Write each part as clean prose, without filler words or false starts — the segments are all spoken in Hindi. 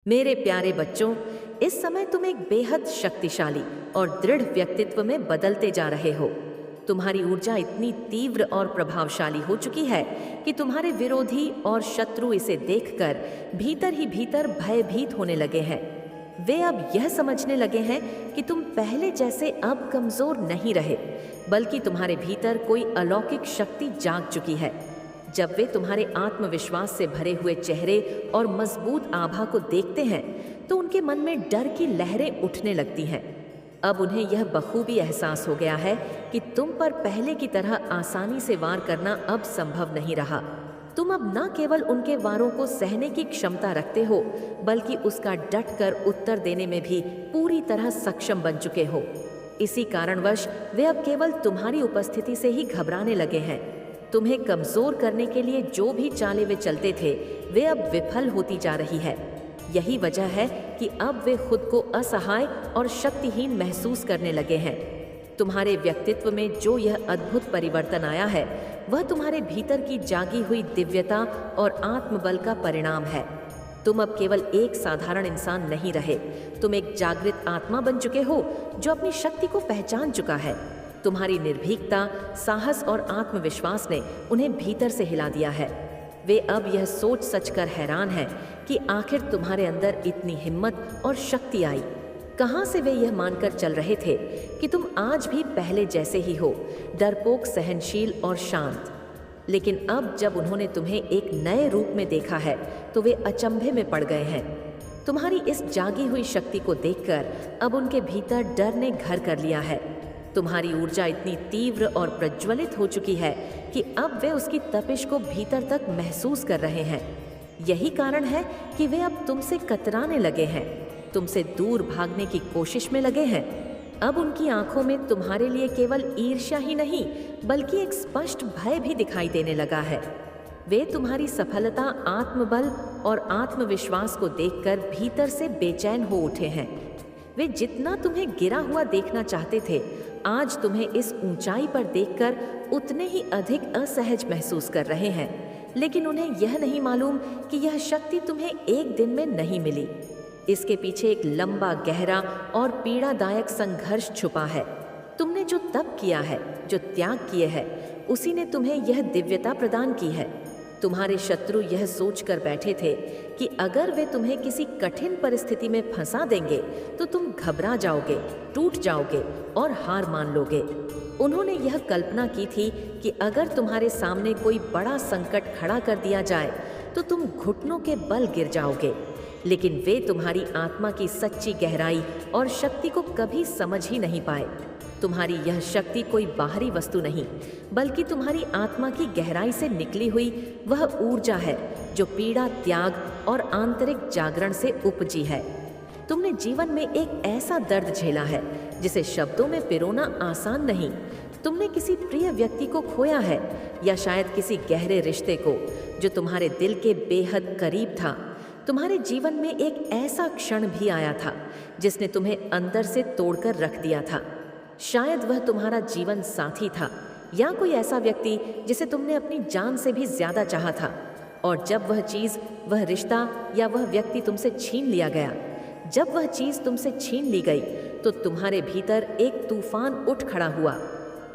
मेरे प्यारे बच्चों, इस समय तुम एक बेहद शक्तिशाली और दृढ़ व्यक्तित्व में बदलते जा रहे हो। तुम्हारी ऊर्जा इतनी तीव्र और प्रभावशाली हो चुकी है कि तुम्हारे विरोधी और शत्रु इसे देखकर भीतर ही भीतर भयभीत होने लगे हैं। वे अब यह समझने लगे हैं कि तुम पहले जैसे अब कमजोर नहीं रहे, बल्कि तुम्हारे भीतर कोई अलौकिक शक्ति जाग चुकी है। जब वे तुम्हारे आत्मविश्वास से भरे हुए चेहरे और मजबूत आभा को देखते हैं तो उनके मन में डर की लहरें उठने लगती हैं। अब उन्हें यह बखूबी एहसास हो गया है कि तुम पर पहले की तरह आसानी से वार करना अब संभव नहीं रहा। तुम अब न केवल उनके वारों को सहने की क्षमता रखते हो, बल्कि उसका डट कर उत्तर देने में भी पूरी तरह सक्षम बन चुके हो। इसी कारणवश वे अब केवल तुम्हारी उपस्थिति से ही घबराने लगे हैं। तुम्हें कमजोर करने के लिए जो भी चालें वे चलते थे, वे अब विफल होती जा रही है। यही वजह है कि अब वे खुद को असहाय और शक्तिहीन महसूस करने लगे हैं। तुम्हारे व्यक्तित्व में जो यह अद्भुत परिवर्तन आया है, वह तुम्हारे भीतर की जागी हुई दिव्यता और आत्मबल का परिणाम है। तुम अब केवल एक साधारण इंसान नहीं रहे, तुम एक जागृत आत्मा बन चुके हो जो अपनी शक्ति को पहचान चुका है। तुम्हारी निर्भीकता, साहस और आत्मविश्वास ने उन्हें भीतर से हिला दिया है। वे अब यह सोच सचकर हैरान हैं कि आखिर तुम्हारे अंदर इतनी हिम्मत और शक्ति आई। कहाँ से वे यह मानकर चल रहे थे कि तुम आज भी पहले जैसे ही हो, डरपोक, सहनशील और शांत। लेकिन अब जब उन्होंने तुम्हें एक नए रूप में देखा है तो वे अचंभे में पड़ गए हैं। तुम्हारी इस जागी हुई शक्ति को देखकर अब उनके भीतर डर ने घर कर लिया है। तुम्हारी ऊर्जा इतनी तीव्र और प्रज्वलित हो चुकी है कि अब वे उसकी तपिश को भीतर तक महसूस कर रहे हैं। यही कारण है कि वे अब तुमसे कतराने लगे हैं, तुमसे दूर भागने की कोशिश में लगे हैं। अब उनकी आंखों में तुम्हारे लिए केवल ईर्ष्या ही नहीं, बल्कि एक स्पष्ट भय भी दिखाई देने लगा है। वे तुम्हारी सफलता, आत्मबल और आत्मविश्वास को देखकर भीतर से बेचैन हो उठे हैं। वे जितना तुम्हें गिरा हुआ देखना चाहते थे, आज तुम्हें इस ऊंचाई पर देखकर उतने ही अधिक असहज महसूस कर रहे हैं। लेकिन उन्हें यह नहीं मालूम कि यह शक्ति तुम्हें एक दिन में नहीं मिली। इसके पीछे एक लंबा, गहरा और पीड़ादायक संघर्ष छुपा है। तुमने जो तप किया है, जो त्याग किए हैं, उसी ने तुम्हें यह दिव्यता प्रदान की है। तुम्हारे शत्रु यह सोचकर बैठे थे कि अगर वे तुम्हें किसी कठिन परिस्थिति में फंसा देंगे तो तुम घबरा जाओगे, टूट जाओगे और हार मान लोगे। उन्होंने यह कल्पना की थी कि अगर तुम्हारे सामने कोई बड़ा संकट खड़ा कर दिया जाए तो तुम घुटनों के बल गिर जाओगे। लेकिन वे तुम्हारी आत्मा की सच्ची गहराई और शक्ति को कभी समझ ही नहीं पाए। तुम्हारी यह शक्ति कोई बाहरी वस्तु नहीं, बल्कि तुम्हारी आत्मा की गहराई से निकली हुई वह ऊर्जा है जो पीड़ा, त्याग और आंतरिक जागरण से उपजी है। तुमने जीवन में एक ऐसा दर्द झेला है जिसे शब्दों में पिरोना आसान नहीं। तुमने किसी प्रिय व्यक्ति को खोया है, या शायद किसी गहरे रिश्ते को जो तुम्हारे दिल के बेहद करीब था। तुम्हारे जीवन में एक ऐसा क्षण भी आया था जिसने तुम्हें अंदर से तोड़कर रख दिया था। शायद वह तुम्हारा जीवन साथी था, या कोई ऐसा व्यक्ति जिसे तुमने अपनी जान से भी ज्यादा चाहा था। और जब वह चीज, वह रिश्ता या वह व्यक्ति तुमसे छीन लिया गया, जब वह चीज तुमसे छीन ली गई, तो तुम्हारे भीतर एक तूफान उठ खड़ा हुआ।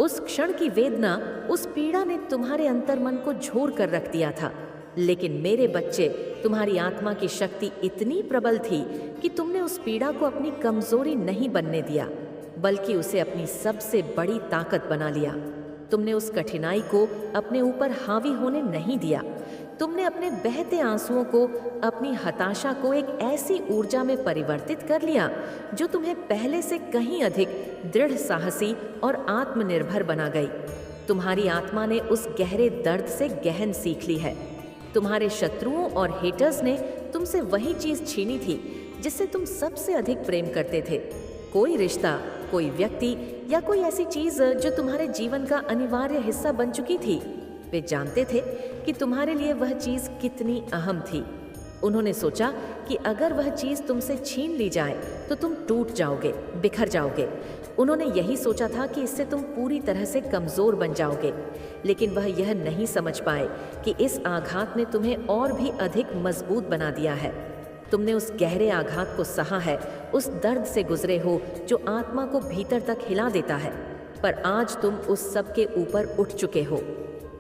उस क्षण की वेदना, उस पीड़ा ने तुम्हारे अंतर्मन को झोर कर रख दिया था। लेकिन मेरे बच्चे, तुम्हारी आत्मा की शक्ति इतनी प्रबल थी कि तुमने उस पीड़ा को अपनी कमजोरी नहीं बनने दिया, बल्कि उसे अपनी सबसे बड़ी ताकत बना लिया। तुमने उस कठिनाई को अपने ऊपर हावी होने नहीं दिया। तुमने अपने बहते आंसुओं को, अपनी हताशा को एक ऐसी ऊर्जा में परिवर्तित कर लिया जो तुम्हें पहले से कहीं अधिक दृढ़, साहसी और आत्मनिर्भर बना गई। तुम्हारी आत्मा ने उस गहरे दर्द से गहन सीख ली है। तुम्हारे शत्रुओं और हेटर्स ने तुमसे वही चीज छीनी थी जिससे तुम सबसे अधिक प्रेम करते थे। कोई रिश्ता, कोई व्यक्ति या कोई ऐसी चीज जो तुम्हारे जीवन का अनिवार्य हिस्सा बन चुकी थी। वे जानते थे कि तुम्हारे लिए वह चीज कितनी अहम थी। उन्होंने सोचा कि अगर वह चीज तुमसे छीन ली जाए तो तुम टूट जाओगे, बिखर जाओगे। उन्होंने यही सोचा था कि इससे तुम पूरी तरह से कमजोर बन जाओगे। लेकिन वह यह नहीं समझ पाए कि इस आघात ने तुम्हें और भी अधिक मजबूत बना दिया है। तुमने उस गहरे आघात को सहा है, उस दर्द से गुजरे हो जो आत्मा को भीतर तक हिला देता है, पर आज तुम उस सब के ऊपर उठ चुके हो।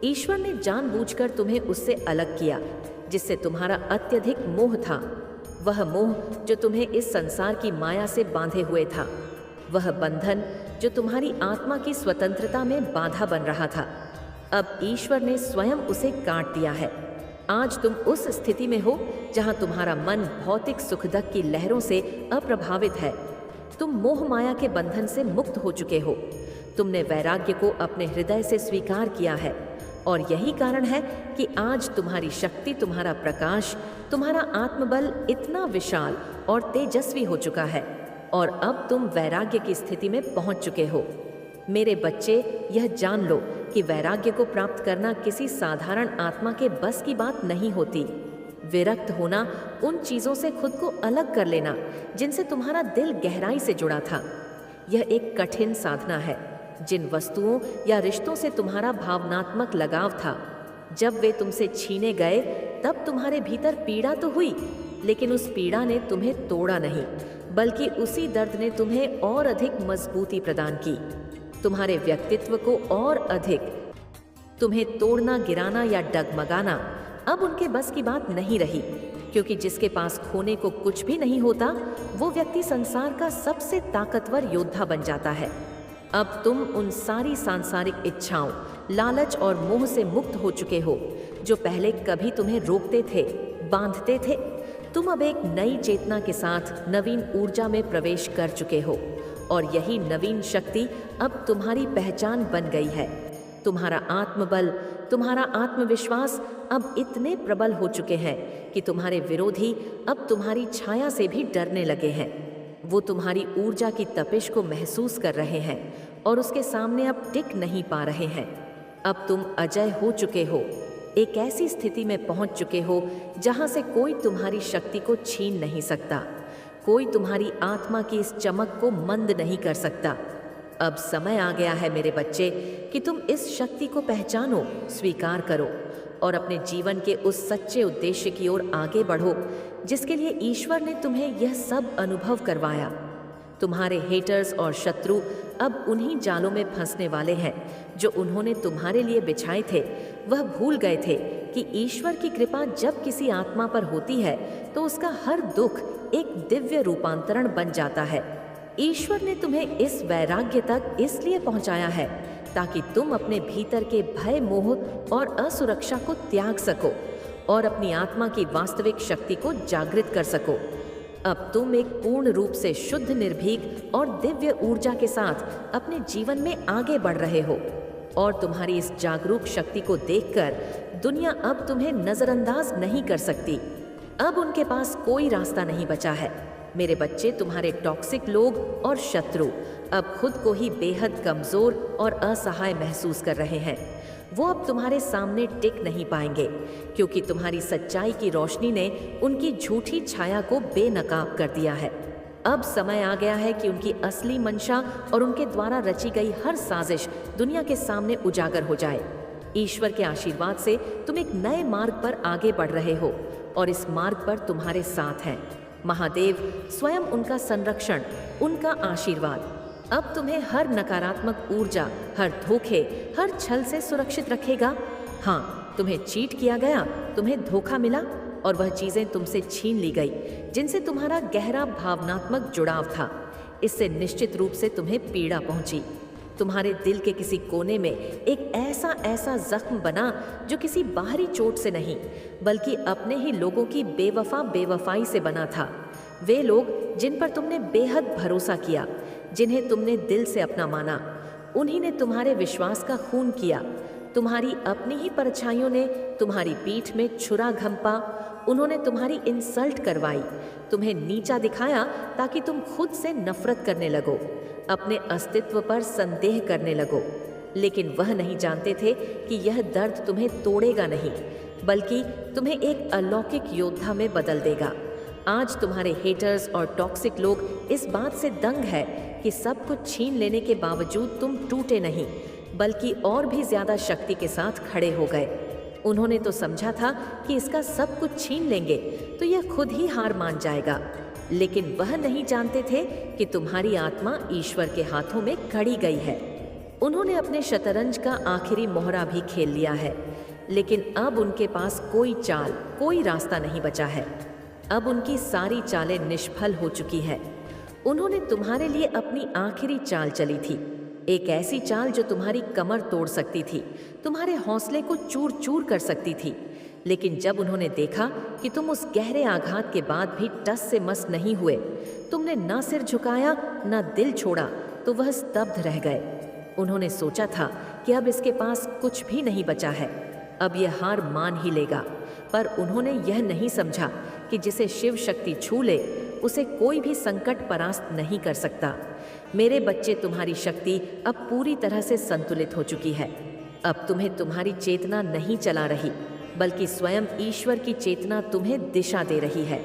ईश्वर ने जानबूझकर तुम्हें उससे अलग किया, जिससे तुम्हारा अत्यधिक मोह था। वह मोह जो तुम्हें इस संसार की माया से बांधे हुए था, वह बंधन जो तुम्हारी आत्मा की स्वतंत्रता में बाधा बन रहा था, अब ईश्वर ने स्वयं उसे काट दिया है। आज तुम उस स्थिति में हो जहां तुम्हारा मन भौतिक सुख दुख की लहरों से अप्रभावित है। तुम मोह माया के बंधन से मुक्त हो चुके हो। तुमने वैराग्य को अपने हृदय से स्वीकार किया है, और यही कारण है कि आज तुम्हारी शक्ति, तुम्हारा प्रकाश, तुम्हारा आत्मबल इतना विशाल और तेजस्वी हो चुका है, और अब तुम वैराग्य की स्थिति में पहुंच चुके हो। मेरे बच्चे, यह जान लो कि वैराग्य को प्राप्त करना किसी साधारण आत्मा के बस की बात नहीं होती। विरक्त होना, उन चीज़ों से खुद को अलग कर लेना जिनसे तुम्हारा दिल गहराई से जुड़ा था, यह एक कठिन साधना है। जिन वस्तुओं या रिश्तों से तुम्हारा भावनात्मक लगाव था, जब वे तुमसे छीने गए तब तुम्हारे भीतर पीड़ा तो हुई, लेकिन उस पीड़ा ने तुम्हें तोड़ा नहीं, बल्कि उसी दर्द ने तुम्हें और अधिक मजबूती प्रदान की, तुम्हारे व्यक्तित्व को और अधिक। तुम्हें तोड़ना, गिराना या डगमगाना अब उनके बस की बात नहीं रही, क्योंकि जिसके पास खोने को कुछ भी नहीं होता, वो व्यक्ति संसार का सबसे ताकतवर योद्धा बन जाता है। अब तुम उन सारी सांसारिक इच्छाओं, लालच और मोह से मुक्त हो चुके हो जो पहले कभी तुम्हें रोकते थे, बांधते थे। तुम अब एक नई चेतना के साथ नवीन ऊर्जा में प्रवेश कर चुके हो, और यही नवीन शक्ति अब तुम्हारी पहचान बन गई है। तुम्हारा आत्मबल, तुम्हारा आत्मविश्वास अब इतने प्रबल हो चुके हैं कि तुम्हारे विरोधी अब तुम्हारी छाया से भी डरने लगे हैं। वो तुम्हारी ऊर्जा की तपिश को महसूस कर रहे हैं और उसके सामने अब टिक नहीं पा रहे हैं। अब तुम अजय हो चुके हो, एक ऐसी स्थिति में पहुंच चुके हो जहां से कोई तुम्हारी शक्ति को छीन नहीं सकता, कोई तुम्हारी आत्मा की इस चमक को मंद नहीं कर सकता। अब समय आ गया है मेरे बच्चे कि तुम इस शक्ति को पहचानो, स्वीकार करो और अपने जीवन के उस सच्चे उद्देश्य की ओर आगे बढ़ो जिसके लिए ईश्वर ने तुम्हें यह सब अनुभव करवाया। तुम्हारे हेटर्स और शत्रु अब उन्हीं जालों में फंसने वाले हैं जो उन्होंने तुम्हारे लिए बिछाए थे। वह भूल गए थे कि ईश्वर की कृपा जब किसी आत्मा पर होती है तो उसका हर दुख एक दिव्य रूपांतरण बन जाता है। ईश्वर ने तुम्हें इस वैराग्य तक इसलिए पहुंचाया है ताकि तुम अपने भीतर के भय, मोह और असुरक्षा को त्याग सको और अपनी आत्मा की वास्तविक शक्ति को जागृत कर सको। अब तुम एक पूर्ण रूप से शुद्ध, निर्भीक और दिव्य ऊर्जा के साथ अपने जीवन में आगे बढ़ रहे हो, और तुम्हारी इस जागरूक शक्ति को देखकर दुनिया अब तुम्हें नजरअंदाज नहीं कर सकती। अब उनके पास कोई रास्ता नहीं बचा है। मेरे बच्चे, तुम्हारे टॉक्सिक लोग और शत्रु अब खुद को ही बेहद कमजोर और असहाय महसूस कर रहे हैं। वो अब तुम्हारे सामने टिक नहीं पाएंगे, क्योंकि तुम्हारी सच्चाई की रोशनी ने उनकी झूठी छाया को बेनकाब कर दिया है। अब समय आ गया है कि उनकी असली मंशा और उनके द्वारा रची गई हर साजिश दुनिया के सामने उजागर हो जाए। ईश्वर के आशीर्वाद से तुम एक नए मार्ग पर आगे बढ़ रहे हो, और इस मार्ग पर तुम्हारे साथ हैं महादेव स्वयं, उनका संरक्षण, उनका आशीर्वाद अब तुम्हें हर नकारात्मक ऊर्जा, हर धोखे, हर छल से सुरक्षित रखेगा। हाँ, तुम्हें चीट किया गया, तुम्हें धोखा मिला और वह चीजें तुमसे छीन ली गई जिनसे तुम्हारा गहरा भावनात्मक जुड़ाव था। इससे निश्चित रूप से तुम्हें पीड़ा पहुंची। तुम्हारे दिल के किसी कोने में एक ऐसा जख्म बना जो किसी बाहरी चोट से नहीं, बल्कि अपने ही लोगों की बेवफाई से बना था। वे लोग जिन पर तुमने बेहद भरोसा किया, जिन्हें तुमने दिल से अपना माना, उन्हीं ने तुम्हारे विश्वास का खून किया। तुम्हारी अपनी ही परछाइयों ने तुम्हारी पीठ में छुरा घंपा। उन्होंने तुम्हारी इंसल्ट करवाई, तुम्हें नीचा दिखाया ताकि तुम खुद से नफरत करने लगो, अपने अस्तित्व पर संदेह करने लगो। लेकिन वह नहीं जानते थे कि यह दर्द तुम्हें तोड़ेगा नहीं, बल्कि तुम्हें एक अलौकिक योद्धा में बदल देगा। आज तुम्हारे हेटर्स और टॉक्सिक लोग इस बात से दंग है कि सब कुछ छीन लेने के बावजूद तुम टूटे नहीं, बल्कि और भी ज्यादा शक्ति के साथ खड़े हो गए। उन्होंने तो समझा था कि इसका सब कुछ छीन लेंगे तो यह खुद ही हार मान जाएगा, लेकिन वह नहीं जानते थे कि तुम्हारी आत्मा ईश्वर के हाथों में गड़ी गई है। उन्होंने अपने शतरंज का आखिरी मोहरा भी खेल लिया है, लेकिन अब उनके पास कोई चाल, कोई रास्ता नहीं बचा है। अब उनकी सारी चालें निष्फल हो चुकी है। उन्होंने तुम्हारे लिए अपनी आखिरी चाल चली थी, एक ऐसी चाल जो तुम्हारी कमर तोड़ सकती थी, तुम्हारे हौसले को चूर चूर कर सकती थी। लेकिन जब उन्होंने देखा कि तुम उस गहरे आघात के बाद भी टस से मस नहीं हुए, तुमने ना सिर झुकाया ना दिल छोड़ा, तो वह स्तब्ध रह गए। उन्होंने सोचा था कि अब इसके पास कुछ भी नहीं बचा है, अब यह हार मान ही लेगा। पर उन्होंने यह नहीं समझा कि जिसे शिव शक्ति छू ले उसे कोई भी संकट परास्त नहीं कर सकता। मेरे बच्चे, तुम्हारी शक्ति अब पूरी तरह से संतुलित हो चुकी है। अब तुम्हें तुम्हारी चेतना नहीं चला रही, बल्कि स्वयं ईश्वर की चेतना तुम्हें दिशा दे रही है।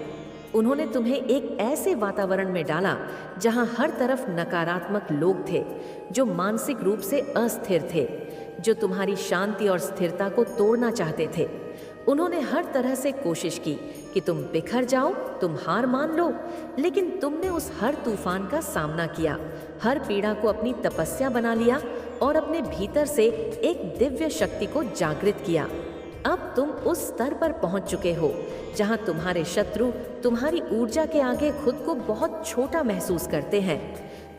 उन्होंने तुम्हें एक ऐसे वातावरण में डाला जहां हर तरफ नकारात्मक लोग थे, जो मानसिक रूप से अस्थिर थे, जो तुम्हारी शांति और स्थिरता को तोड़ना चाहते थे। उन्होंने हर तरह से कोशिश की कि तुम बिखर जाओ, तुम हार मान लो, लेकिन तुमने उस हर तूफान का सामना किया, हर पीड़ा को अपनी तपस्या बना लिया और अपने भीतर से एक दिव्य शक्ति को जागृत किया। अब तुम उस स्तर पर पहुंच चुके हो जहां तुम्हारे शत्रु तुम्हारी ऊर्जा के आगे खुद को बहुत छोटा महसूस करते हैं।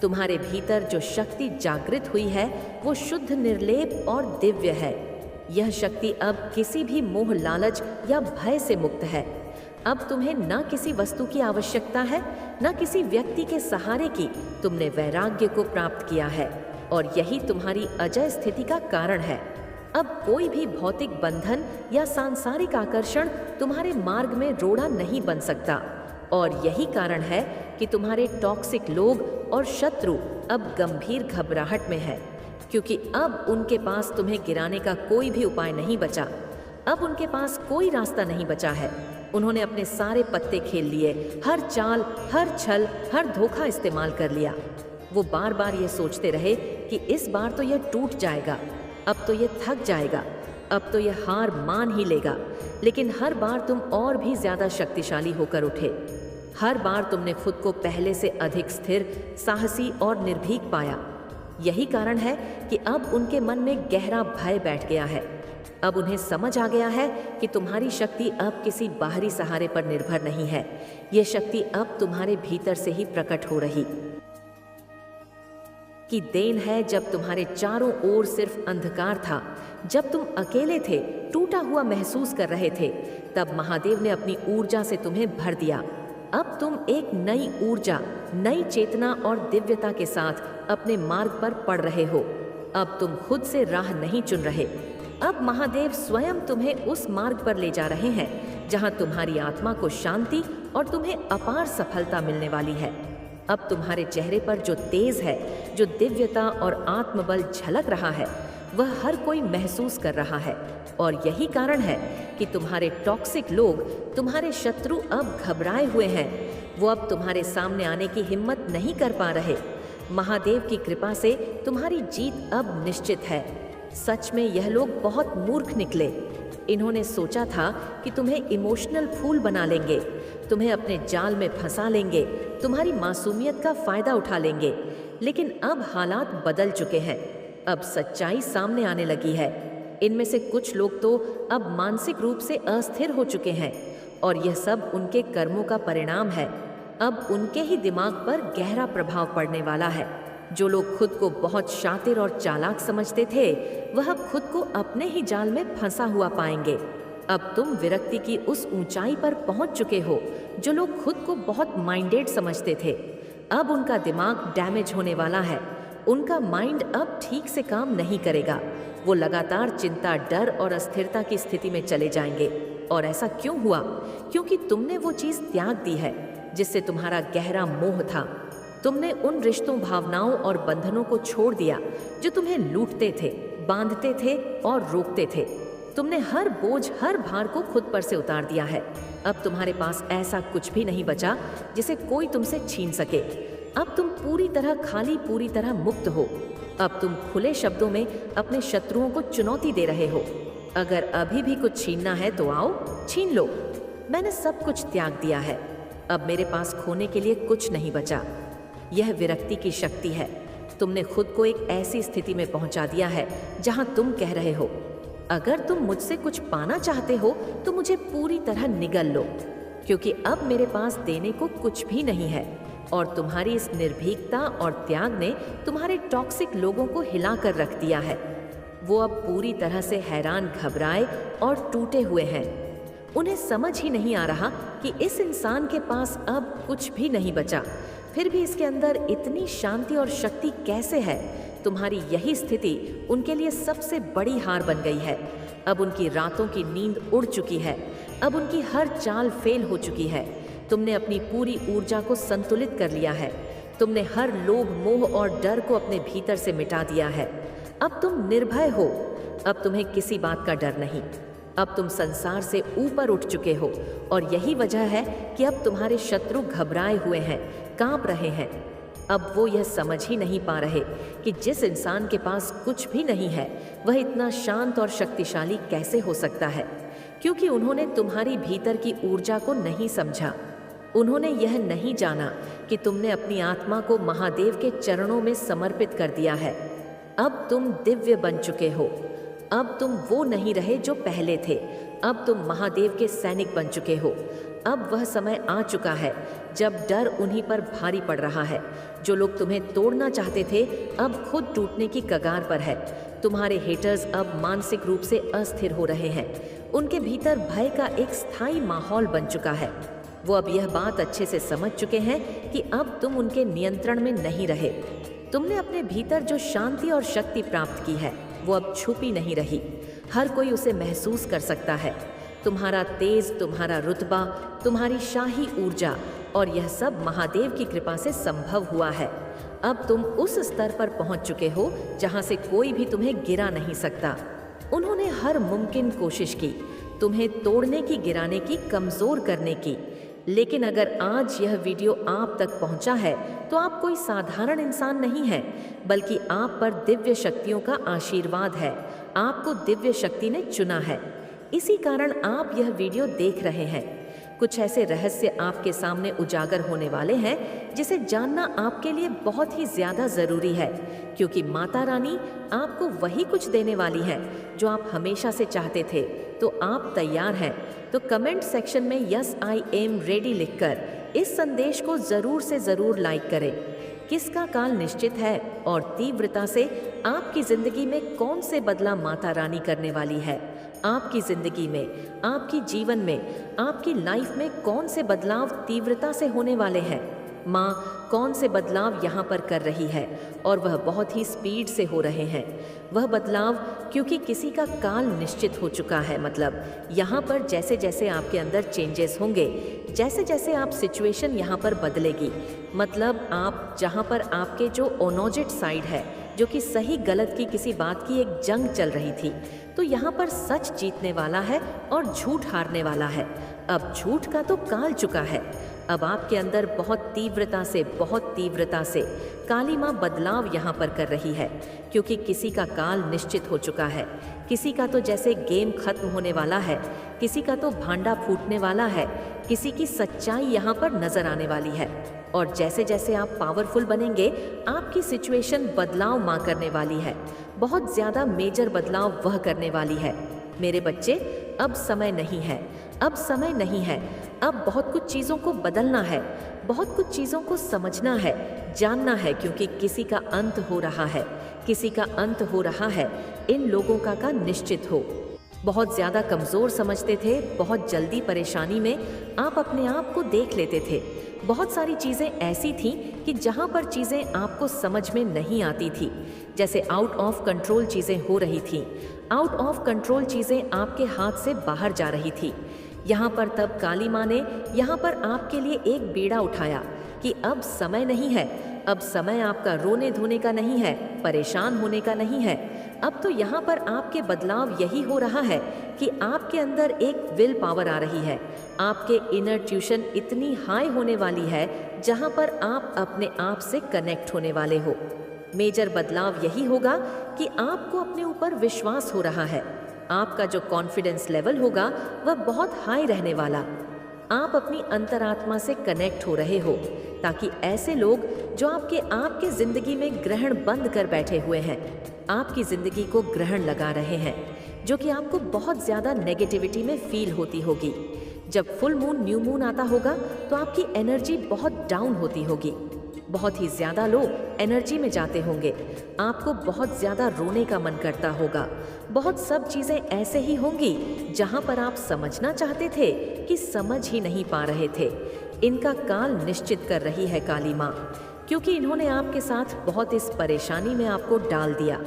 तुम्हारे भीतर जो शक्ति जागृत हुई है वो शुद्ध, निर्लेप और दिव्य है। यह शक्ति अब किसी भी मोह, लालच या भय से मुक्त है। अब तुम्हें न किसी वस्तु की आवश्यकता है, न किसी व्यक्ति के सहारे की। तुमने वैराग्य को प्राप्त किया है और यही तुम्हारी अजय स्थिति का कारण है। अब कोई भी भौतिक बंधन या सांसारिक आकर्षण तुम्हारे मार्ग में रोड़ा नहीं बन सकता। और यही कारण है कि तुम्हारे टॉक्सिक लोग और शत्रु अब गंभीर घबराहट में है, क्योंकि अब उनके पास तुम्हें गिराने का कोई भी उपाय नहीं बचा। अब उनके पास कोई रास्ता नहीं बचा है। उन्होंने अपने सारे पत्ते खेल लिए, हर चाल, हर छल, हर धोखा इस्तेमाल कर लिया। वो बार बार ये सोचते रहे कि इस बार तो यह टूट जाएगा, अब तो यह थक जाएगा, अब तो यह हार मान ही लेगा। लेकिन हर बार तुम और भी ज्यादा शक्तिशाली होकर उठे। हर बार तुमने खुद को पहले से अधिक स्थिर, साहसी और निर्भीक पाया। यही कारण है कि अब उनके मन में गहरा भय बैठ गया है। अब उन्हें समझ आ गया है कि तुम्हारी शक्ति अब किसी बाहरी सहारे पर निर्भर नहीं है। यह शक्ति अब तुम्हारे भीतर से ही प्रकट हो रही की देन है। जब तुम्हारे चारों ओर सिर्फ अंधकार था, जब तुम अकेले थे, टूटा हुआ महसूस कर रहे थे, तब महादेव ने अपनी ऊर्जा से तुम्हें भर दिया। अब तुम एक नई ऊर्जा, नई चेतना और दिव्यता के साथ अपने मार्ग पर पड़ रहे हो। अब तुम खुद से राह नहीं चुन रहे। अब महादेव स्वयं तुम्हें उस मार्ग पर ले जा रहे हैं जहां तुम्हारी आत्मा को शांति और तुम्हें अपार सफलता मिलने वाली है। अब तुम्हारे चेहरे पर जो तेज है, जो दिव्यता और आत्मबल झलक रहा है, वह हर कोई महसूस कर रहा है। और यही कारण है कि तुम्हारे टॉक्सिक लोग, तुम्हारे शत्रु अब घबराए हुए हैं। वो अब तुम्हारे सामने आने की हिम्मत नहीं कर पा रहे। महादेव की कृपा से तुम्हारी जीत अब निश्चित है। सच में यह लोग बहुत मूर्ख निकले। इन्होंने सोचा था कि तुम्हें इमोशनल फूल बना लेंगे, तुम्हें अपने जाल में फंसा लेंगे, तुम्हारी मासूमियत का फायदा उठा लेंगे। लेकिन अब हालात बदल चुके हैं। अब सच्चाई सामने आने लगी है। इनमें से कुछ लोग तो अब मानसिक रूप से अस्थिर हो चुके हैं और यह सब उनके कर्मों का परिणाम है। अब उनके ही दिमाग पर गहरा प्रभाव पड़ने वाला है। जो लोग खुद को बहुत शातिर और चालाक समझते थे, वह अब खुद को अपने ही जाल में फंसा हुआ पाएंगे। अब तुम विरक्ति की उस ऊंचाई पर पहुंच चुके हो। जो लोग खुद को बहुत माइंडेड समझते थे, अब उनका दिमाग डैमेज होने वाला है। उनका माइंड अब ठीक से काम नहीं करेगा। वो लगातार चिंता, डर और अस्थिरता की स्थिति में चले जाएंगे। और ऐसा क्यों हुआ? क्योंकि तुमने वो चीज त्याग दी है जिससे तुम्हारा गहरा मोह था। तुमने उन रिश्तों, भावनाओं और बंधनों को छोड़ दिया जो तुम्हें लूटते थे, बांधते थे और रोकते थे। तुमने हर बोझ, हर भार को खुद पर से उतार दिया है। अब तुम्हारे पास ऐसा कुछ भी नहीं बचा जिसे कोई तुमसे छीन सके। अब तुम पूरी तरह खाली, पूरी तरह मुक्त हो। अब तुम खुले शब्दों में अपने शत्रुओं को चुनौती दे रहे हो। अगर अभी भी कुछ छीनना है तो आओ, छीन लो। मैंने सब कुछ त्याग दिया है, अब मेरे पास खोने के लिए कुछ नहीं बचा। यह विरक्ति की शक्ति है। तुमने खुद को एक ऐसी स्थिति में पहुंचा दिया है जहां तुम कह रहे हो, अगर तुम मुझसे कुछ पाना चाहते हो तो मुझे पूरी तरह निगल लो, क्योंकि अब मेरे पास देने को कुछ भी नहीं है। और तुम्हारी इस निर्भीकता और त्याग ने तुम्हारे टॉक्सिक लोगों को हिला कर रख दिया है। वो अब पूरी तरह से हैरान, घबराए और टूटे हुए हैं। उन्हें समझ ही नहीं आ रहा कि इस इंसान के पास अब कुछ भी नहीं बचा, फिर भी इसके अंदर इतनी शांति और शक्ति कैसे है। तुम्हारी यही स्थिति उनके लिए सबसे बड़ी हार बन गई है। अब उनकी रातों की नींद उड़ चुकी है, अब उनकी हर चाल फेल हो चुकी है। तुमने अपनी पूरी ऊर्जा को संतुलित कर लिया है। तुमने हर लोभ, मोह और डर को अपने भीतर से मिटा दिया है। अब तुम निर्भय हो, अब तुम्हें किसी बात का डर नहीं। अब तुम संसार से ऊपर उठ चुके हो और यही वजह है कि अब तुम्हारे शत्रु घबराए हुए हैं, कांप रहे हैं। अब वो यह समझ ही नहीं पा रहे कि जिस इंसान के पास कुछ भी नहीं है वह इतना शांत और शक्तिशाली कैसे हो सकता है, क्योंकि उन्होंने तुम्हारी भीतर की ऊर्जा को नहीं समझा। उन्होंने यह नहीं जाना कि तुमने अपनी आत्मा को महादेव के चरणों में समर्पित कर दिया है। अब तुम दिव्य बन चुके हो। अब तुम वो नहीं रहे जो पहले थे। अब तुम महादेव के सैनिक बन चुके हो। अब वह समय आ चुका है जब डर उन्हीं पर भारी पड़ रहा है। जो लोग तुम्हें तोड़ना चाहते थे अब खुद टूटने की कगार पर है। तुम्हारे हेटर्स अब मानसिक रूप से अस्थिर हो रहे हैं। उनके भीतर भय का एक स्थायी माहौल बन चुका है। वो अब यह बात अच्छे से समझ चुके हैं कि अब तुम उनके नियंत्रण में नहीं रहे। तुमने अपने भीतर जो शांति और शक्ति प्राप्त की है वो अब छुपी नहीं रही। हर कोई उसे महसूस कर सकता है। तुम्हारा तेज, तुम्हारा रुतबा, तुम्हारी शाही ऊर्जा, और यह सब महादेव की कृपा से संभव हुआ है। अब तुम उस स्तर पर पहुंच चुके हो जहां से कोई भी तुम्हें गिरा नहीं सकता। उन्होंने हर मुमकिन कोशिश की तुम्हें तोड़ने की, गिराने की, कमजोर करने की, लेकिन अगर आज यह वीडियो आप तक पहुंचा है तो आप कोई साधारण इंसान नहीं हैं, बल्कि आप पर दिव्य शक्तियों का आशीर्वाद है। आपको दिव्य शक्ति ने चुना है, इसी कारण आप यह वीडियो देख रहे हैं। कुछ ऐसे रहस्य आपके सामने उजागर होने वाले हैं जिसे जानना आपके लिए बहुत ही ज्यादा जरूरी है, क्योंकि माता रानी आपको वही कुछ देने वाली है जो आप हमेशा से चाहते थे। तो आप तैयार हैं? तो कमेंट सेक्शन में यस आई एम रेडी लिखकर इस संदेश को जरूर से जरूर लाइक करें। किसका काल निश्चित है और तीव्रता से आपकी जिंदगी में कौन से बदलाव माता रानी करने वाली है? आपकी जिंदगी में, आपकी जीवन में, आपकी लाइफ में कौन से बदलाव तीव्रता से होने वाले हैं? माँ कौन से बदलाव यहाँ पर कर रही है और वह बहुत ही स्पीड से हो रहे हैं। वह बदलाव क्योंकि किसी का काल निश्चित हो चुका है। मतलब यहाँ पर जैसे जैसे आपके अंदर चेंजेस होंगे, जैसे जैसे आप सिचुएशन यहाँ पर बदलेगी, मतलब आप जहाँ पर आपके जो ओनोजिट साइड है, जो कि सही गलत की किसी बात की एक जंग चल रही थी, तो यहाँ पर सच जीतने वाला है और झूठ हारने वाला है। अब झूठ का तो काल चुका है। अब आपके अंदर बहुत तीव्रता से काली माँ बदलाव यहाँ पर कर रही है, क्योंकि किसी का काल निश्चित हो चुका है। किसी का तो जैसे गेम खत्म होने वाला है, किसी का तो भांडा फूटने वाला है, किसी की सच्चाई यहाँ पर नजर आने वाली है। और जैसे जैसे आप पावरफुल बनेंगे, आपकी सिचुएशन बदलाव माँ करने वाली है। बहुत ज्यादा मेजर बदलाव वह करने वाली है। मेरे बच्चे, अब समय नहीं है, अब समय नहीं है। अब बहुत कुछ चीज़ों को बदलना है, बहुत कुछ चीज़ों को समझना है, जानना है, क्योंकि किसी का अंत हो रहा है, किसी का अंत हो रहा है। इन लोगों का निश्चित हो। बहुत ज़्यादा कमज़ोर समझते थे, बहुत जल्दी परेशानी में आप अपने आप को देख लेते थे। बहुत सारी चीज़ें ऐसी थीं कि जहाँ पर चीज़ें आपको समझ में नहीं आती थी, जैसे आउट ऑफ कंट्रोल चीज़ें हो रही थीं। आउट ऑफ कंट्रोल चीज़ें आपके हाथ से बाहर जा रही थी। यहाँ पर तब काली माँ ने यहाँ पर आपके लिए एक बीड़ा उठाया कि अब समय नहीं है, अब समय आपका रोने धोने का नहीं है, परेशान होने का नहीं है। अब तो यहाँ पर आपके बदलाव यही हो रहा है कि आपके अंदर एक विल पावर आ रही है। आपके इनर ट्यूशन इतनी हाई होने वाली है जहाँ पर आप अपने आप से कनेक्ट होने वाले हो। मेजर बदलाव यही होगा कि आपको अपने ऊपर विश्वास हो रहा है। आपका जो कॉन्फिडेंस लेवल होगा वह बहुत हाई रहने वाला। आप अपनी अंतरात्मा से कनेक्ट हो रहे हो, ताकि ऐसे लोग जो आपके जिंदगी में ग्रहण बंद कर बैठे हुए हैं, आपकी जिंदगी को ग्रहण लगा रहे हैं, जो कि आपको बहुत ज्यादा नेगेटिविटी में फील होती होगी। जब फुल मून न्यू मून आता होगा तो आपकी एनर्जी बहुत डाउन होती होगी, बहुत ही ज्यादा लोग एनर्जी में जाते होंगे, आपको बहुत ज्यादा रोने का मन करता होगा। बहुत सब चीजें ऐसे ही होंगी जहां पर आप समझना चाहते थे कि समझ ही नहीं पा रहे थे। इनका काल निश्चित कर रही है काली माँ, क्योंकि इन्होंने आपके साथ बहुत इस परेशानी में आपको डाल दिया।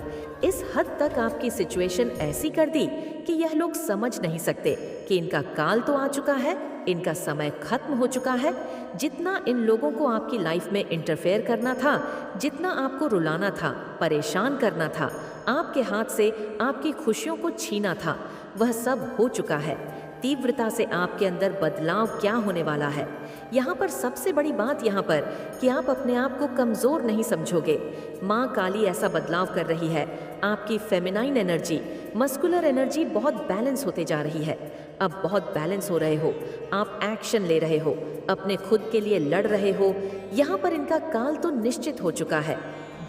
इस हद तक आपकी सिचुएशन ऐसी कर दी कि यह लोग समझ नहीं सकते कि इनका काल तो आ चुका है, इनका समय खत्म हो चुका है। जितना इन लोगों को आपकी लाइफ में इंटरफेयर करना था, जितना आपको रुलाना था, परेशान करना था, आपके हाथ से आपकी खुशियों को छीना था, वह सब हो चुका है। तीव्रता से आपके अंदर बदलाव क्या होने वाला है। यहाँ पर सबसे बड़ी बात यहाँ पर कि आप अपने आप को कमज़ोर नहीं समझोगे। माँ काली ऐसा बदलाव कर रही है। आपकी फेमिनाइन एनर्जी, मस्कुलर एनर्जी बहुत बैलेंस होते जा रही है। अब बहुत बैलेंस हो रहे हो, आप एक्शन ले रहे हो, अपने खुद के लिए लड़ रहे हो। यहाँ पर इनका काल तो निश्चित हो चुका है।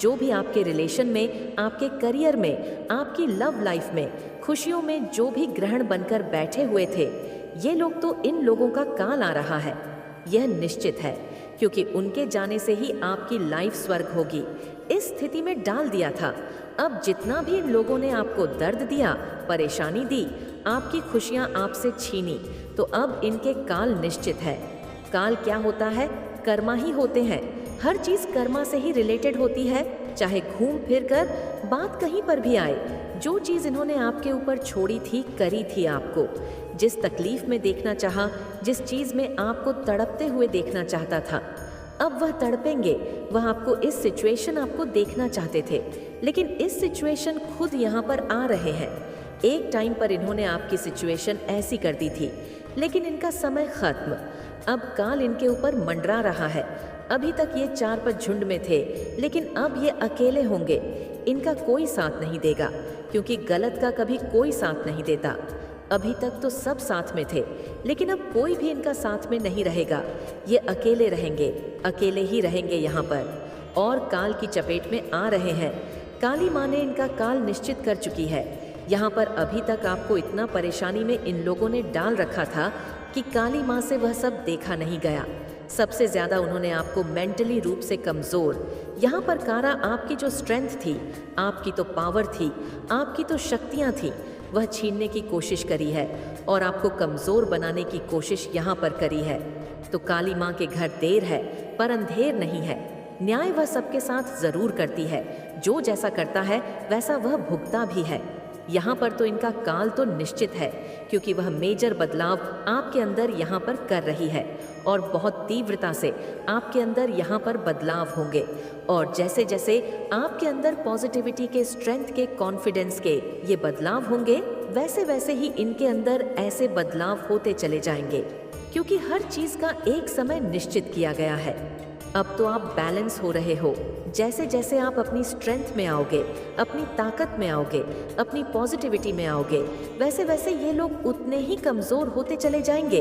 जो भी आपके रिलेशन में, आपके करियर में, आपकी लव लाइफ में, खुशियों में जो भी ग्रहण बनकर बैठे हुए थे, ये लोग तो इन लोगों का काल आ रहा है। यह निश्चित है, क्योंकि उनके जाने से ही आपकी लाइफ स्वर्ग होगी। इस स्थिति में डाल दिया था। अब जितना भी इन लोगों ने आपको दर्द दिया, परेशानी दी, आपकी खुशियां आपसे छीनी, तो अब इनके काल निश्चित है। काल क्या होता है? कर्मा ही होते हैं। हर चीज कर्मा से ही रिलेटेड होती है, चाहे घूम फिर कर बात कहीं पर भी आए। जो चीज इन्होंने आपके ऊपर छोड़ी थी, करी थी आपको, जिस तकलीफ में देखना चाहा, जिस चीज में आपको तड़पते हुए देखना चाहता था, अब वह तड़पेंगे। वह आपको इस सिचुएशन आपको देखना चाहते थे, लेकिन इस सिचुएशन खुद यहाँ पर आ रहे हैं। एक टाइम पर इन्होंने आपकी सिचुएशन ऐसी कर दी थी, लेकिन इनका समय खत्म। अब काल इनके ऊपर मंडरा रहा है। अभी तक ये 4 झुंड में थे, लेकिन अब ये अकेले होंगे। इनका कोई साथ नहीं देगा, क्योंकि गलत का कभी कोई साथ नहीं देता। अभी तक तो सब साथ में थे, लेकिन अब कोई भी इनका साथ में नहीं रहेगा। ये अकेले रहेंगे, अकेले ही रहेंगे यहाँ पर, और काल की चपेट में आ रहे हैं। काली माँ ने इनका काल निश्चित कर चुकी है। यहाँ पर अभी तक आपको इतना परेशानी में इन लोगों ने डाल रखा था कि काली माँ से वह सब देखा नहीं गया। सबसे ज़्यादा उन्होंने आपको मेंटली रूप से कमज़ोर, यहाँ पर कारा आपकी जो स्ट्रेंथ थी, आपकी तो पावर थी, आपकी तो शक्तियाँ थी, वह छीनने की कोशिश करी है और आपको कमज़ोर बनाने की कोशिश यहाँ पर करी है। तो काली माँ के घर देर है पर अंधेर नहीं है। न्याय वह सबके साथ ज़रूर करती है। जो जैसा करता है वैसा वह भुगता भी है। यहाँ पर तो इनका काल तो निश्चित है, क्योंकि वह मेजर बदलाव आपके अंदर यहाँ पर कर रही है, और बहुत तीव्रता से आपके अंदर यहाँ पर बदलाव होंगे। और जैसे जैसे आपके अंदर पॉजिटिविटी के, स्ट्रेंथ के, कॉन्फिडेंस के ये बदलाव होंगे, वैसे वैसे ही इनके अंदर ऐसे बदलाव होते चले जाएंगे, क्योंकि हर चीज़ का एक समय निश्चित किया गया है। अब तो आप बैलेंस हो रहे हो। जैसे जैसे आप अपनी स्ट्रेंथ में आओगे, अपनी ताकत में आओगे, अपनी पॉजिटिविटी में आओगे, वैसे वैसे ये लोग उतने ही कमज़ोर होते चले जाएंगे।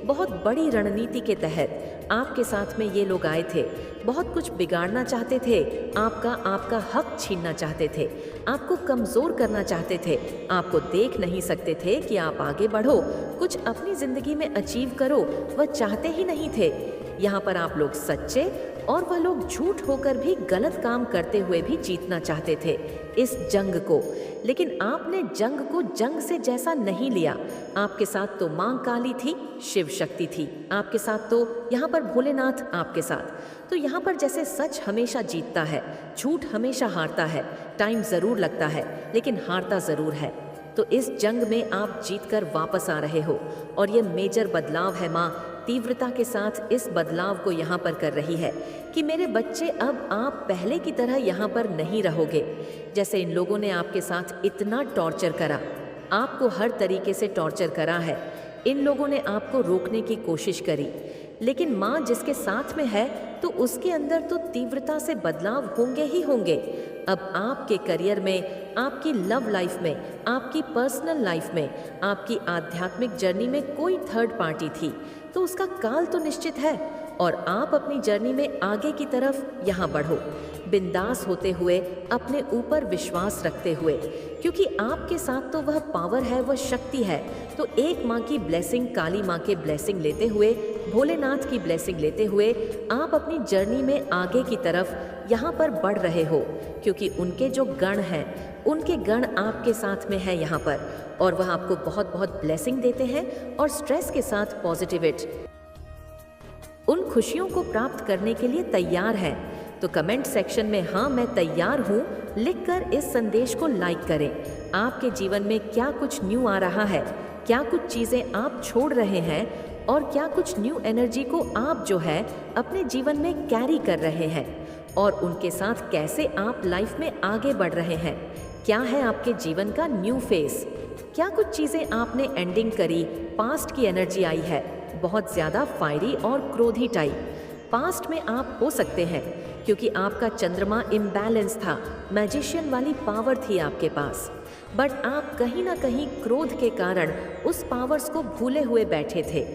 बहुत बड़ी रणनीति के तहत आपके साथ में ये लोग आए थे। बहुत कुछ बिगाड़ना चाहते थे, आपका हक छीनना चाहते थे, आपको कमज़ोर करना चाहते थे, आपको देख नहीं सकते थे कि आप आगे बढ़ो, कुछ अपनी ज़िंदगी में अचीव करो, वह चाहते ही नहीं थे। यहाँ पर आप लोग सच्चे और वह लोग झूठ होकर भी गलत काम करते हुए भी जीतना चाहते थे इस जंग को। लेकिन आपने जंग को जंग से जैसा नहीं लिया। आपके साथ तो मां काली थी, शिव शक्ति थी, आपके साथ तो यहाँ पर भोलेनाथ आपके साथ। तो यहाँ पर जैसे सच हमेशा जीतता है, झूठ हमेशा हारता है। टाइम ज़रूर लगता है, लेकिन हारता ज़रूर है। तो इस जंग में आप जीतकर वापस आ रहे हो, और ये मेजर बदलाव है। माँ तीव्रता के साथ इस बदलाव को यहाँ पर कर रही है कि मेरे बच्चे, अब आप पहले की तरह यहाँ पर नहीं रहोगे। जैसे इन लोगों ने आपके साथ इतना टॉर्चर करा, आपको हर तरीके से टॉर्चर करा है, इन लोगों ने आपको रोकने की कोशिश करी, लेकिन माँ जिसके साथ में है तो उसके अंदर तो तीव्रता से बदलाव होंगे ही होंगे। अब आपके करियर में, आपकी लव लाइफ में, आपकी पर्सनल लाइफ में, आपकी आध्यात्मिक जर्नी में कोई थर्ड पार्टी थी तो उसका काल तो निश्चित है और आप अपनी जर्नी में आगे की तरफ यहाँ बढ़ो, बिंदास होते हुए, अपने ऊपर विश्वास रखते हुए, क्योंकि आपके साथ तो वह पावर है, वह शक्ति है। तो एक माँ की ब्लेसिंग, काली माँ के ब्लेसिंग लेते हुए, भोलेनाथ की ब्लेसिंग लेते हुए आप अपनी जर्नी में आगे की तरफ यहाँ पर बढ़ रहे हो, क्योंकि उनके जो गण हैं, उनके गण आपके साथ में है यहाँ पर और वह आपको बहुत बहुत ब्लेसिंग देते हैं और स्ट्रेस के साथ पॉजिटिविटी, उन खुशियों को प्राप्त करने के लिए तैयार हैं। तो कमेंट सेक्शन में हाँ मैं तैयार हूँ लिखकर इस संदेश को लाइक करें। आपके जीवन में क्या कुछ न्यू आ रहा है, क्या कुछ चीज़ें आप छोड़ रहे हैं और क्या कुछ न्यू एनर्जी को आप जो है अपने जीवन में कैरी कर रहे हैं और उनके साथ कैसे आप लाइफ में आगे बढ़ रहे हैं। क्या है आपके जीवन का न्यू फेस, क्या कुछ चीज़ें आपने एंडिंग करी, पास्ट की एनर्जी आई है, बहुत ज़्यादा फायरी और क्रोधी टाइप। पास्ट में आप हो सकते हैं क्योंकि आपका चंद्रमा इम्बैलेंस था, मैजिशियन वाली पावर थी आपके पास, बट आप कहीं ना कहीं क्रोध के कारण उस पावर्स को भूले हुए बैठे थे।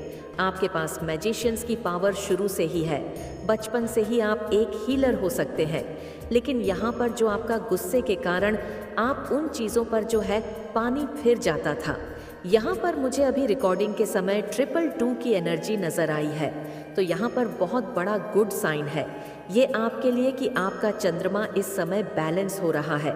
आपके पास मैजिशियंस की पावर शुरू से ही है, बचपन से ही आप एक हीलर हो सकते हैं, लेकिन यहाँ पर जो आपका गुस्से के कारण आप उन चीज़ों पर जो है पानी फिर जाता था। यहाँ पर मुझे अभी रिकॉर्डिंग के समय 222 की एनर्जी नज़र आई है, तो यहाँ पर बहुत बड़ा गुड साइन है ये आपके लिए कि आपका चंद्रमा इस समय बैलेंस हो रहा है।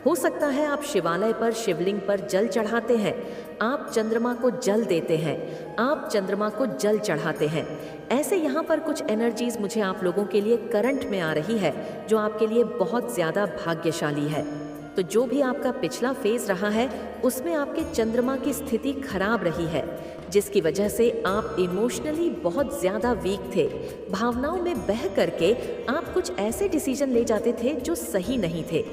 हो सकता है आप शिवालय पर, शिवलिंग पर जल चढ़ाते हैं, आप चंद्रमा को जल देते हैं, आप चंद्रमा को जल चढ़ाते हैं। ऐसे यहाँ पर कुछ एनर्जीज मुझे आप लोगों के लिए करंट में आ रही है जो आपके लिए बहुत ज़्यादा भाग्यशाली है। तो जो भी आपका पिछला फेज रहा है उसमें आपके चंद्रमा की स्थिति खराब रही है, जिसकी वजह से आप इमोशनली बहुत ज़्यादा वीक थे। भावनाओं में बह करके आप कुछ ऐसे डिसीजन ले जाते थे जो सही नहीं थे,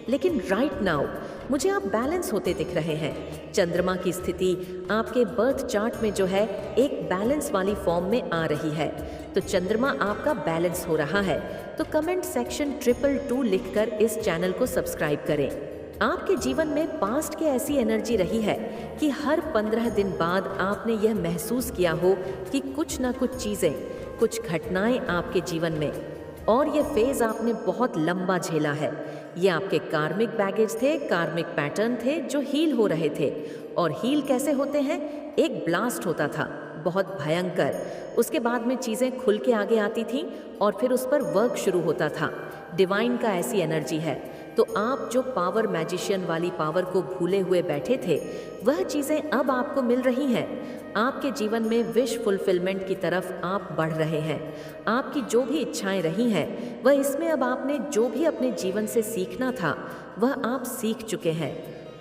लेकिन राइट नाउ मुझे आप बैलेंस होते दिख रहे हैं। चंद्रमा की स्थिति आपके बर्थ चार्ट में जो है एक बैलेंस वाली फॉर्म में आ रही है, तो चंद्रमा आपका बैलेंस हो रहा है। तो कमेंट सेक्शन 222 लिखकर इस चैनल को सब्सक्राइब करें। आपके जीवन में पास्ट की ऐसी एनर्जी रही है कि हर 15 दिन बाद आपने यह महसूस किया हो कि कुछ ना कुछ चीज़ें, कुछ घटनाएं आपके जीवन में, और ये फेज आपने बहुत लंबा झेला है। ये आपके कार्मिक बैगेज थे, कार्मिक पैटर्न थे जो हील हो रहे थे। और हील कैसे होते हैं? एक ब्लास्ट होता था बहुत भयंकर, उसके बाद में चीज़ें खुल के आगे आती थीं और फिर उस पर वर्क शुरू होता था। डिवाइन का ऐसी एनर्जी है। तो आप जो पावर, मैजिशियन वाली पावर को भूले हुए बैठे थे, वह चीज़ें अब आपको मिल रही हैं। आपके जीवन में विश फुलफिलमेंट की तरफ आप बढ़ रहे हैं। आपकी जो भी इच्छाएं रही हैं, वह इसमें अब आपने जो भी अपने जीवन से सीखना था वह आप सीख चुके हैं,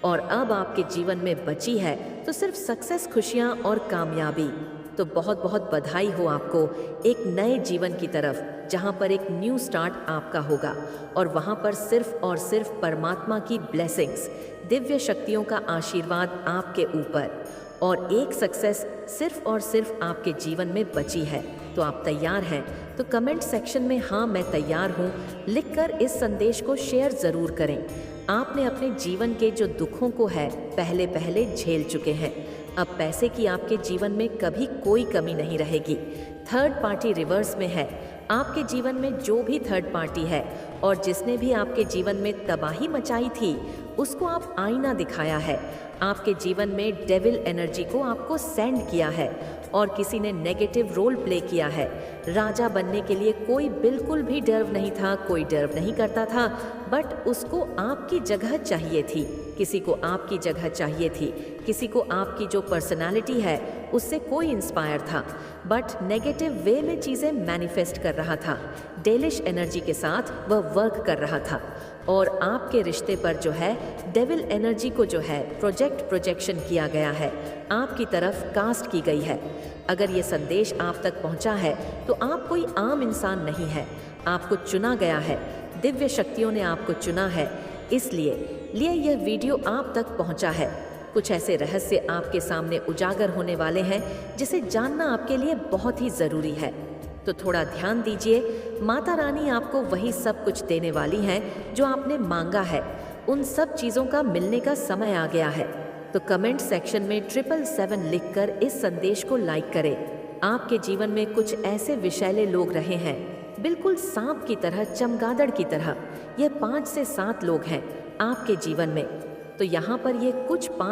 और अब आपके जीवन में बची है तो सिर्फ सक्सेस, खुशियाँ और कामयाबी। तो बहुत बहुत बधाई हो आपको एक नए जीवन की तरफ, जहाँ पर एक न्यू स्टार्ट आपका होगा और वहाँ पर सिर्फ और सिर्फ परमात्मा की ब्लेसिंग्स, दिव्य शक्तियों का आशीर्वाद आपके ऊपर, और एक सक्सेस सिर्फ और सिर्फ आपके जीवन में बची है। तो आप तैयार हैं? तो कमेंट सेक्शन में हाँ मैं तैयार हूँ लिखकर इस संदेश को शेयर ज़रूर करें। आपने अपने जीवन के जो दुखों को है पहले झेल चुके हैं। अब पैसे की आपके जीवन में कभी कोई कमी नहीं रहेगी। थर्ड पार्टी रिवर्स में है। आपके जीवन में जो भी थर्ड पार्टी है और जिसने भी आपके जीवन में तबाही मचाई थी, उसको आप आईना दिखाया है। आपके जीवन में डेविल एनर्जी को आपको सेंड किया है और किसी ने नेगेटिव रोल प्ले किया है। राजा बनने के लिए कोई बिल्कुल भी डर्व नहीं था, कोई डर्व नहीं करता था, बट उसको आपकी जगह चाहिए थी, किसी को आपकी जगह चाहिए थी, किसी को आपकी जो पर्सनालिटी है उससे कोई इंस्पायर था, बट नेगेटिव वे में चीज़ें मैनिफेस्ट कर रहा था। डेलिश एनर्जी के साथ वह वर्क कर रहा था और आपके रिश्ते पर जो है डेविल एनर्जी को जो है प्रोजेक्शन किया गया है, आपकी तरफ कास्ट की गई है। अगर ये संदेश आप तक पहुंचा है तो आप कोई आम इंसान नहीं है, आपको चुना गया है, दिव्य शक्तियों ने आपको चुना है, इसलिए यह वीडियो आप तक पहुंचा है। कुछ ऐसे रहस्य आपके सामने उजागर होने वाले हैं जिसे जानना आपके लिए बहुत ही जरूरी है। तो थोड़ा ध्यान दीजिए, माता रानी आपको वही सब कुछ देने वाली हैं जो आपने मांगा है। उन सब चीजों का मिलने का समय आ गया है। तो कमेंट सेक्शन में 777 लिखकर इस संदेश को लाइक करें। आपके जीवन में कुछ ऐसे विषैले लोग रहे हैं, बिल्कुल सांप की तरह, चमगादड़ की तरह। यह 5 से 7 लोग हैं आपके जीवन में। तो यहाँ पर ये कुछ